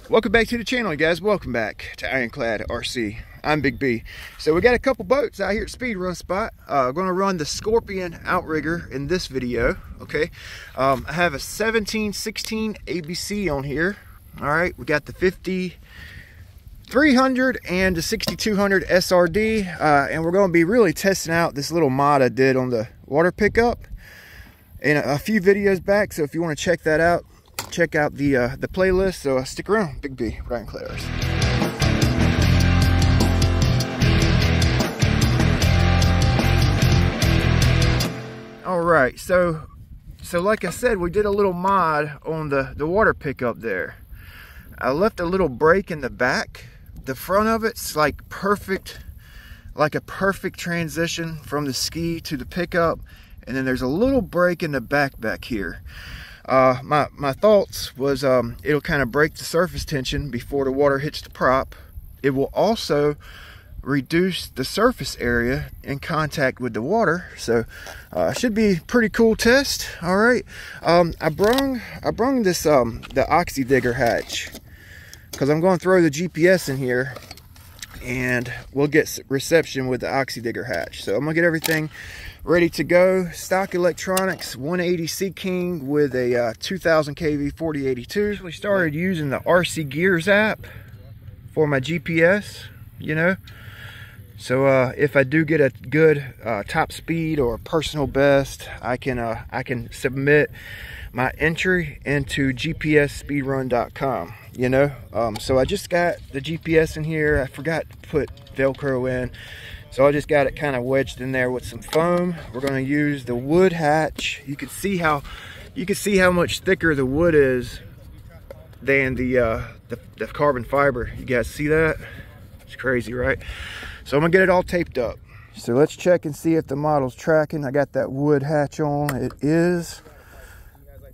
Welcome back to the channel, guys. Welcome back to Ironclad RC. I'm Big B. So we got a couple boats out here at Speed Run Spot. We're going to run the Scorpion Outrigger in this video. Okay, I have a 1716 ABC on here. All right, we got the 5300 and the 6200 SRD, and we're going to be really testing out this little mod I did on the water pickup in a few videos back. So if you want to check that out, check out the playlist. So stick around. Big B, Ironclad RC. All right, so like I said, we did a little mod on the water pickup there. I left a little break in the back. The front of it's like perfect, like a perfect transition from the ski to the pickup, and then there's a little break in the back here. My thoughts was it'll kind of break the surface tension before the water hits the prop. It will also reduce the surface area in contact with the water, so should be a pretty cool test. All right, I brung this the Oxidigger hatch because I'm going to throw the GPS in here and we'll get reception with the Oxidigger hatch. So I'm gonna get everything ready to go. Stock electronics, 180 Sea King with a 2000 kV 4082. We started using the RC Gears app for my GPS, you know. So if I do get a good top speed or personal best, I can submit my entry into gpsspeedrun.com, you know. So I just got the GPS in here. I forgot to put Velcro in, so I just got it kind of wedged in there with some foam. We're going to use the wood hatch. You can see how much thicker the wood is than the carbon fiber. You guys see that? It's crazy, right? So I'm gonna get it all taped up. So let's check and see if the model's tracking. I got that wood hatch on. It is.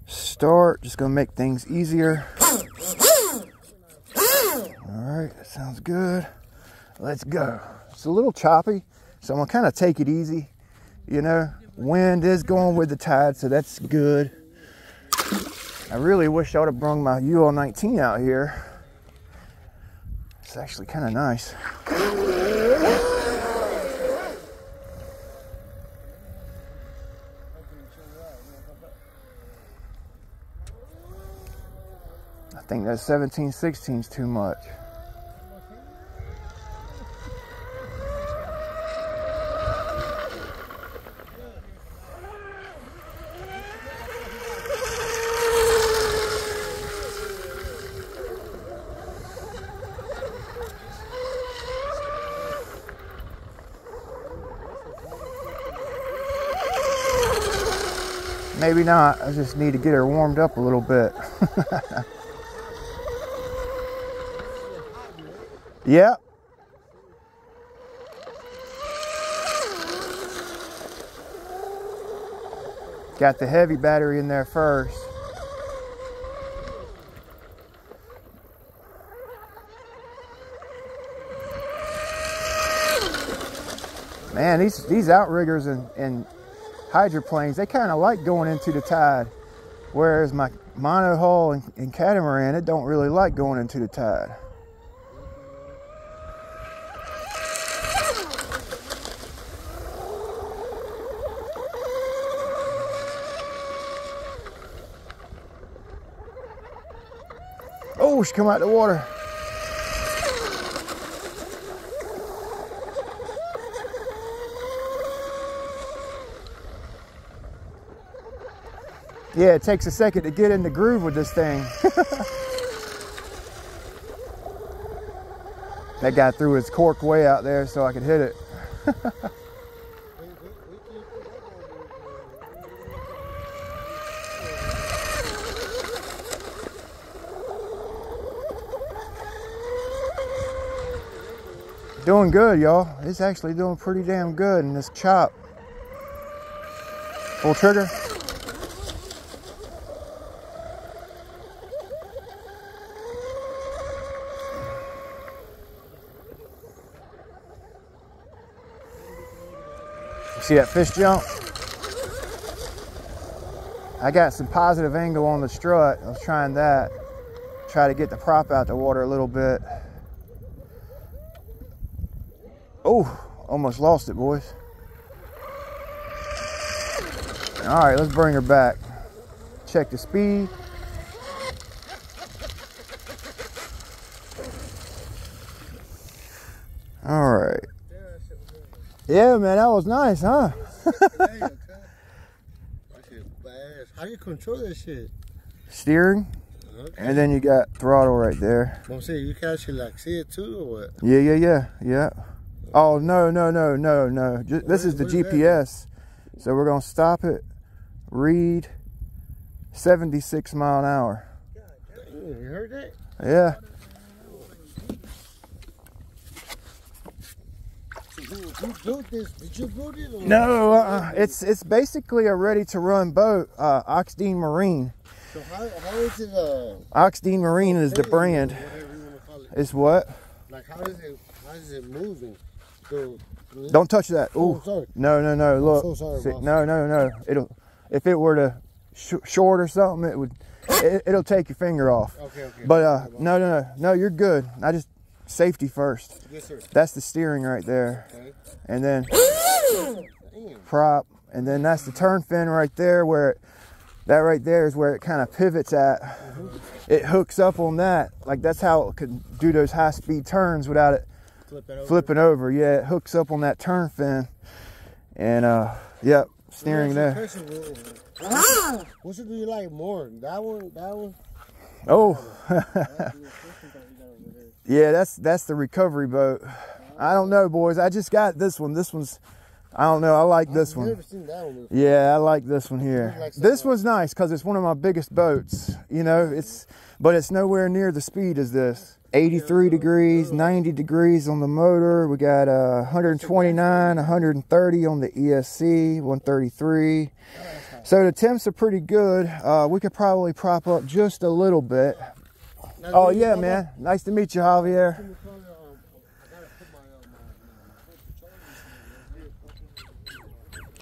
Start. Just gonna make things easier. All right, that sounds good. Let's go. It's a little choppy, so I'm gonna kind of take it easy. You know, wind is going with the tide, so that's good. I really wish I would have brought my UL19 out here. It's actually kind of nice. I think that 1716 is too much. Maybe not. I just need to get her warmed up a little bit. Yep. Got the heavy battery in there first. Man, these outriggers and hydroplanes, they kind of like going into the tide, whereas my monohull and catamaran, it don't really like going into the tide. Oh, she come out the water. Yeah, it takes a second to get in the groove with this thing. That guy threw his cork way out there so I could hit it. Doing good, y'all. It's actually doing pretty damn good in this chop. Full trigger. See that fish jump? I got some positive angle on the strut. I was trying that. Try to get the prop out the water a little bit. Oh, almost lost it, boys. All right, let's bring her back. Check the speed. All right. Yeah, man, that was nice, huh? How do you control that shit? Steering. Okay. And then you got throttle right there. I'm saying you can actually like see it too, or what? Yeah. Oh, no. This is the GPS. So we're gonna stop it. Read 76 mile an hour. Dang, you heard that? Yeah. You built this? Did you build it? Or No, it's basically a ready to run boat. Oxidean Marine. So how is it? Oxidean Marine is the brand. Whatever you want to call it. It's what? Like how is it moving? So, Don't touch that. Ooh. Oh, sorry. No. Look. I'm so sorry, See, boss. no. If it were to short or something, it'll take your finger off. Okay. But no. You're good. I just safety first. Yes, sir. That's the steering right there. Okay. And then Damn. prop, and then that's the turn fin right there where that right there is where it kind of pivots at. It hooks up on that. Like that's how it could do those high speed turns without it flipping over. Yeah, it hooks up on that turn fin. And yep, steering there. Which one do you like more? That one? Oh. Yeah, that's the recovery boat. I don't know, boys. I just got this one. This one's, I don't know. I like this one. I've never seen that one before. Yeah, I like this one here. Like This one's nice because it's one of my biggest boats. You know, but it's nowhere near the speed as this. 83 degrees, 90 degrees on the motor. We got 129, 130 on the ESC, 133. So the temps are pretty good. We could probably prop up just a little bit. Oh yeah, man. Nice to meet you, Javier.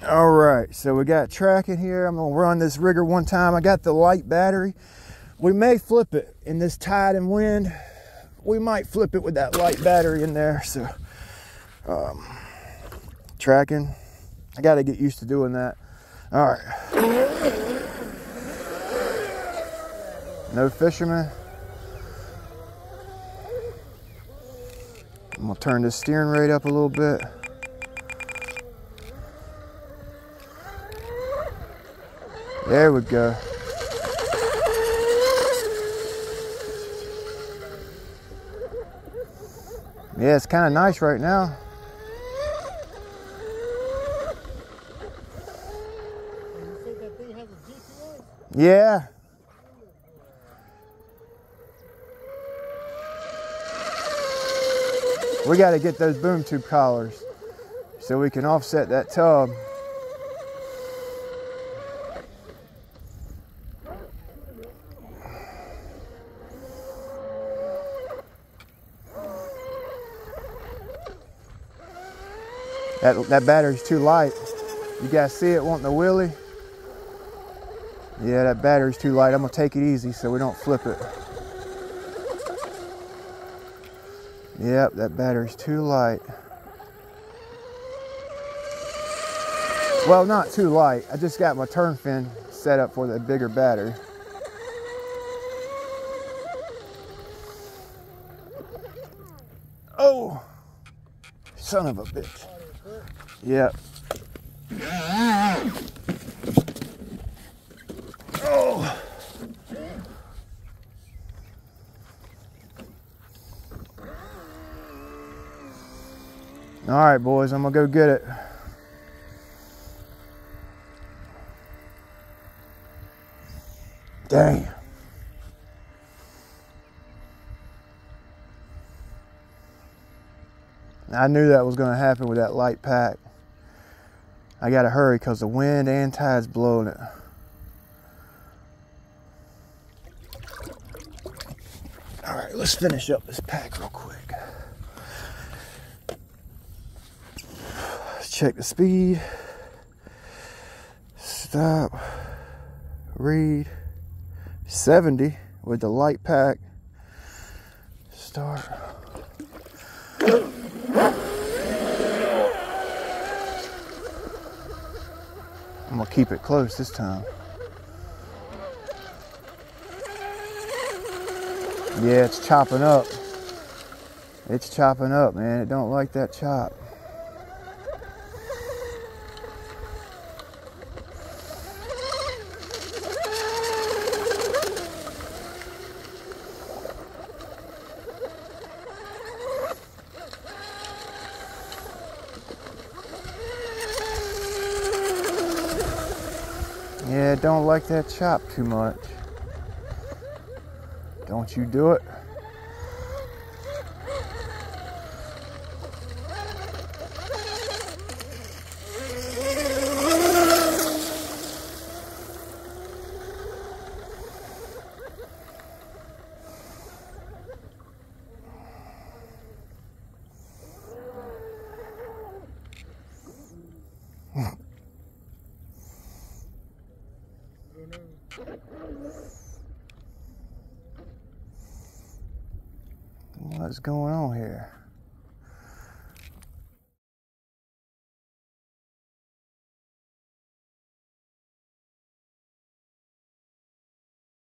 All right, so we got tracking here. I'm gonna run this rigger one time. I got the light battery. We may flip it in this tide and wind. We might flip it with that light battery in there. So tracking. I gotta get used to doing that. All right. No fisherman. I'm gonna turn this steering rate up a little bit. There we go. Yeah, it's kind of nice right now. You think that thing has a GPS? Yeah. We got to get those boom tube collars so we can offset that tub. That battery's too light. You guys see it wanting the wheelie? Yeah, that battery's too light. I'm gonna take it easy so we don't flip it. Yep, that battery's too light. Well, not too light. I just got my turn fin set up for the bigger battery. Oh, son of a bitch. Yep. Oh. All right, boys, I'm gonna go get it. Dang. I knew that was gonna happen with that light pack. I gotta hurry because the wind and tide's blowing it. All right, let's finish up this pack real quick. Let's check the speed. Stop. Read. 70 with the light pack. start. I'm gonna keep it close this time. Yeah, it's chopping up. It's chopping up, man. It don't like that chop. Yeah, don't like that chop too much. Don't you do it. What's going on here?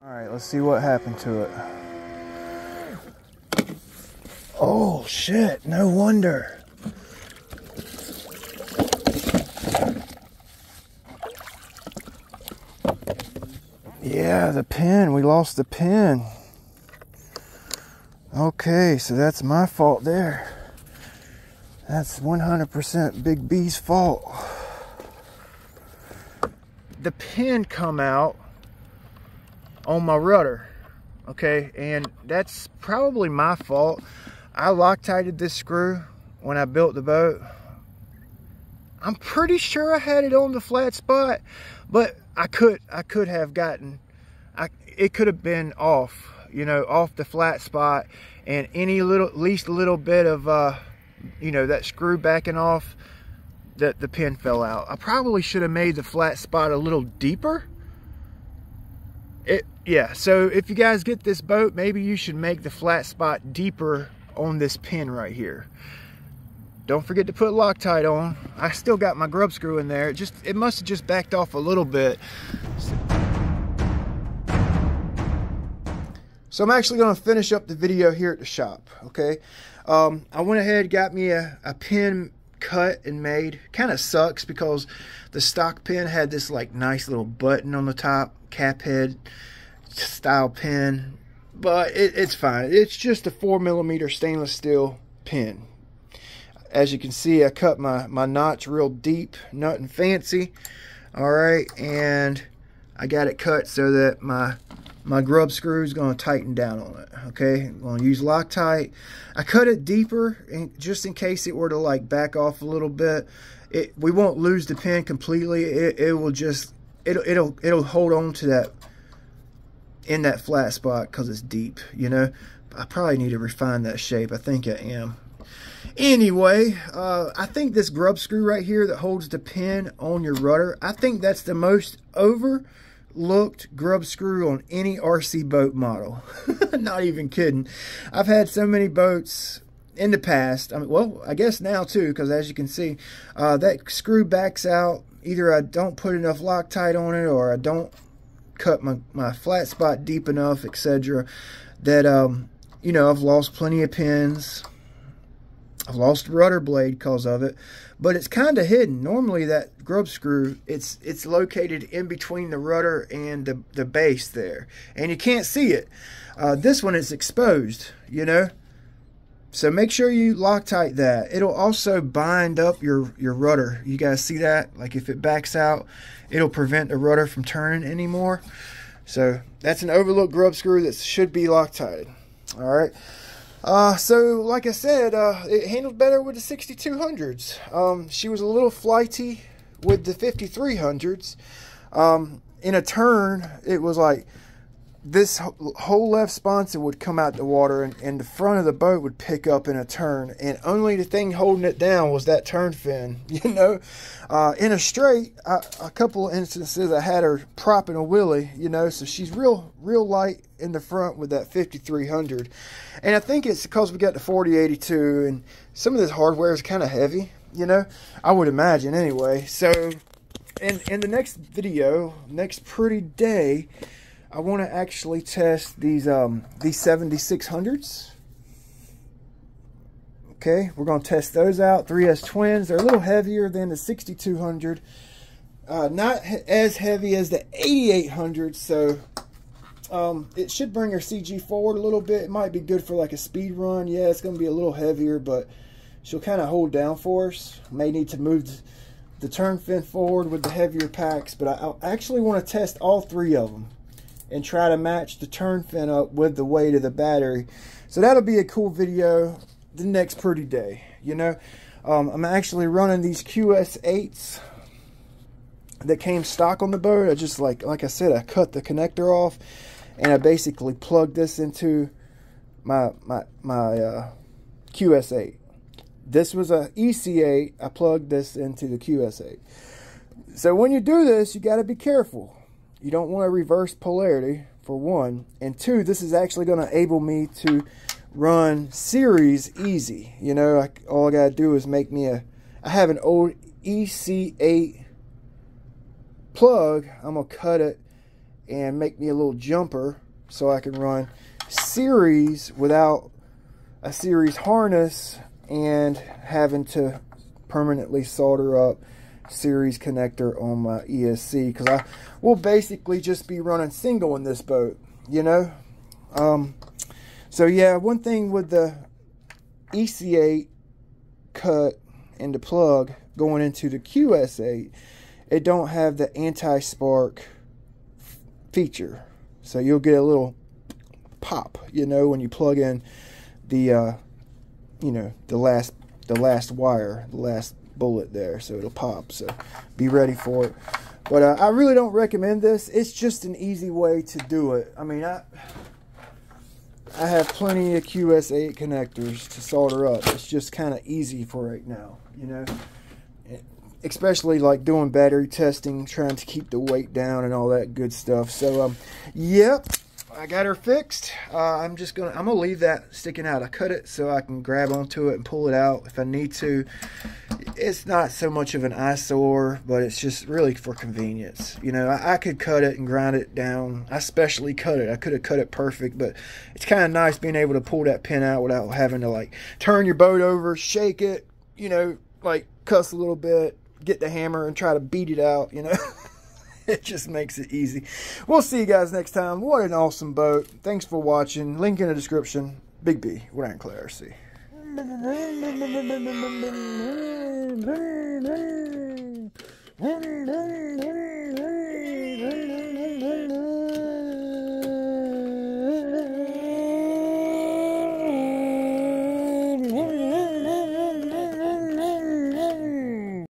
All right, let's see what happened to it. Oh shit, no wonder. Yeah, the pin, we lost the pin. Okay, so that's my fault there. That's 100% Big B's fault. The pin come out on my rudder, okay, and that's probably my fault. I Loctited this screw when I built the boat. I'm pretty sure I had it on the flat spot, but I could have gotten, it could have been off, you know, off the flat spot, and any least a little bit of you know, that screw backing off, that the pin fell out. I probably should have made the flat spot a little deeper. Yeah, so if you guys get this boat, maybe you should make the flat spot deeper on this pin right here. Don't forget to put Loctite on. I still got my grub screw in there. It must have just backed off a little bit. So I'm actually going to finish up the video here at the shop, okay? I went ahead, got me a pin cut and made. Kind of sucks because the stock pin had this like nice little button on the top, cap head style pin, but it's fine. It's just a 4mm stainless steel pin. As you can see, I cut my notch real deep, nothing fancy. All right, and I got it cut so that my grub screw is going to tighten down on it. Okay, I'm going to use Loctite. I cut it deeper just in case it were to like back off a little bit. We won't lose the pin completely. It will just it'll hold on to that in that flat spot because it's deep, you know. I probably need to refine that shape. I think I am. Anyway, I think this grub screw right here that holds the pin on your rudder, I think that's the most overlooked grub screw on any RC boat model. Not even kidding. I've had so many boats in the past. I mean, well, I guess now too, because as you can see, that screw backs out. Either I don't put enough Loctite on it, or I don't cut my flat spot deep enough, etc. That you know, I've lost plenty of pins. I've lost a rudder blade because of it, but it's kind of hidden. Normally that grub screw, it's located in between the rudder and the base there, and you can't see it. This one is exposed, you know. So make sure you Loctite that. It'll also bind up your rudder. You guys see that? Like if it backs out, it'll prevent the rudder from turning anymore. So that's an overlooked grub screw that should be Loctited. All right. So like I said, it handled better with the 6200s. She was a little flighty with the 5300s. In a turn, it was like this whole left sponsor would come out the water, and the front of the boat would pick up in a turn, and only the thing holding it down was that turn fin. You know, in a straight, a couple of instances I had her propping a wheelie, you know, so she's real light in the front with that 5300. And I think it's because we got the 4082 and some of this hardware is kind of heavy, you know, I would imagine anyway. So in the next video, next pretty day, I want to actually test these 7600s. Okay, we're going to test those out. 3S twins. They're a little heavier than the 6200. Not as heavy as the 8800. So it should bring our CG forward a little bit. It might be good for like a speed run. Yeah, it's going to be a little heavier, but she'll kind of hold down for us. May need to move the turn fin forward with the heavier packs, but I actually want to test all three of them and try to match the turn fin up with the weight of the battery. So that'll be a cool video the next pretty day, you know. I'm actually running these QS8s that came stock on the boat. I just like I said, I cut the connector off and I basically plugged this into my QS8. This was a EC8. I plugged this into the QS8. So when you do this, you got to be careful. You don't want to reverse polarity, for one. And two, this is actually going to enable me to run series easy. You know, all I got to do is make me I have an old EC8 plug. I'm going to cut it and make me a little jumper so I can run series without a series harness and having to permanently solder up series connector on my ESC, because I will basically just be running single in this boat, you know. So yeah, one thing with the EC8 cut and the plug going into the QS8, it don't have the anti-spark feature, so you'll get a little pop, you know, when you plug in the you know, the last wire, the last bullet there, so it'll pop. So be ready for it. But I really don't recommend this. It's just an easy way to do it. I mean, I have plenty of QS8 connectors to solder up. It's just kind of easy for right now, you know, especially like doing battery testing, trying to keep the weight down and all that good stuff. So yep, I got her fixed. I'm gonna leave that sticking out. I cut it so I can grab onto it and pull it out if I need to. It's not so much of an eyesore, but it's just really for convenience. You know, I could cut it and grind it down. I specially cut it. I could have cut it perfect, but it's kind of nice being able to pull that pin out without having to like turn your boat over, shake it, you know, like cuss a little bit, get the hammer and try to beat it out, you know. It just makes it easy. We'll see you guys next time. What an awesome boat. Thanks for watching. Link in the description. Big B, Wood Ironclad RC.